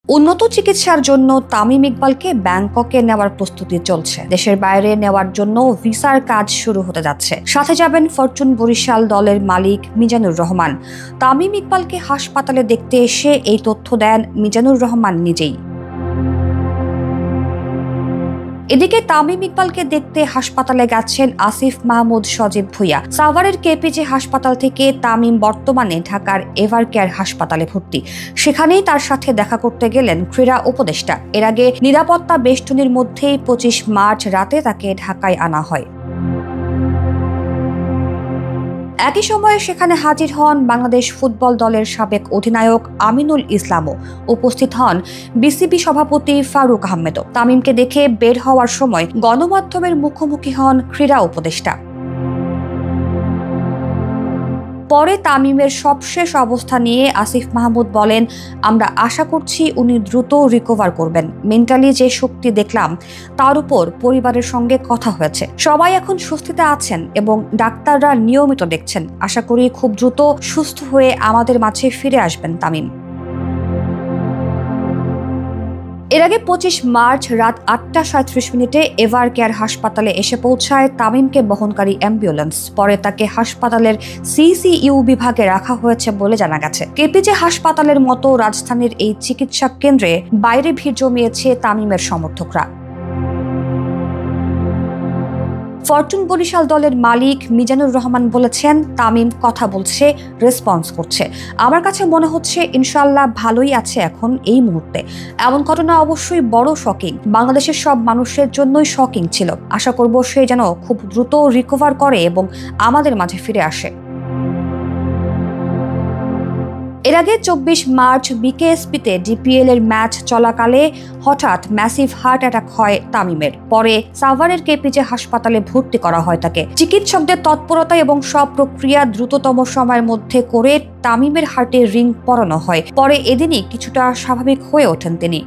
উন্নত চিকিৎসার জন্য তামিম ইকবালকে ব্যাংককে নেওয়ার প্রস্তুতি চলছে। দেশের বাইরে নেওয়ার জন্য ভিসার কাজ শুরু হতে যাচ্ছে। সাথে যাবেন ফরচুন বরিশাল দলের মালিক মিজানুর রহমান। তামিম ইকবালকে হাসপাতালে দেখতে এসে এই তথ্য দেন মিজানুর রহমান নিজেই। এদিকে তামিম ইকবালকে দেখতে হাসপাতালে গেছেন আসিফ মাহমুদ সজীব ভুঁইয়া। সাভারের কেপিজে হাসপাতাল থেকে তামিম বর্তমানে ঢাকার এভারকেয়ার হাসপাতালে ভর্তি। সেখানেই তার সাথে দেখা করতে গেলেন ক্রীড়া উপদেষ্টা। এর আগে নিরাপত্তা বেষ্টনীর মধ্যেই 25 মার্চ রাতে তাকে ঢাকায় আনা হয়। একই সময়ে সেখানে হাজির হন বাংলাদেশ ফুটবল দলের সাবেক অধিনায়ক আমিনুল ইসলামও। উপস্থিত হন বিসিবি সভাপতি ফারুক আহমেদও। তামিমকে দেখে বের হওয়ার সময় গণমাধ্যমের মুখোমুখি হন ক্রীড়া উপদেষ্টা। পরে তামিমের সবশেষ অবস্থা নিয়ে আসিফ মাহমুদ বলেন, আমরা আশা করছি উনি দ্রুত রিকভার করবেন। মেন্টালি যে শক্তি দেখলাম তার উপর পরিবারের সঙ্গে কথা হয়েছে। সবাই এখন স্বস্তিতে আছেন এবং ডাক্তাররা নিয়মিত দেখছেন। আশা করি খুব দ্রুত সুস্থ হয়ে আমাদের মাঝে ফিরে আসবেন তামিম। এর আগে 25 মার্চ রাত 8:37 এভারকেয়ার হাসপাতালে এসে পৌঁছায় তামিমকে বহনকারী অ্যাম্বুলেন্স। পরে তাকে হাসপাতালের সিসিইউ বিভাগে রাখা হয়েছে বলে জানা গেছে। কেপিজে হাসপাতালের মতো রাজধানীর এই চিকিৎসা কেন্দ্রে বাইরে ভিড় জমিয়েছে তামিমের সমর্থকরা। ফরচুন বরিশাল দলের মালিক মিজানুর রহমান বলেছেন, তামিম কথা বলছে, রেসপন্স করছে। আমার কাছে মনে হচ্ছে ইনশাআল্লাহ ভালোই আছে এখন এই মুহূর্তে। এমন ঘটনা অবশ্যই বড় শকিং, বাংলাদেশের সব মানুষের জন্যই শকিং ছিল। আশা করব সে যেন খুব দ্রুত রিকভার করে এবং আমাদের মাঝে ফিরে আসে। এর আগে 24 মার্চ বিকেএসপিতে ডিপিএল এর ম্যাচ চলাকালে হঠাৎ ম্যাসিভ হার্ট অ্যাটাক হয় তামিমের। পরে সাভারের কেপিজে হাসপাতালে ভর্তি করা হয় তাকে। চিকিৎসকদের তৎপরতা এবং সব প্রক্রিয়া দ্রুততম সময়ের মধ্যে করে তামিমের হার্টে রিং পরানো হয়। পরে এদিনই কিছুটা স্বাভাবিক হয়ে ওঠেন তিনি।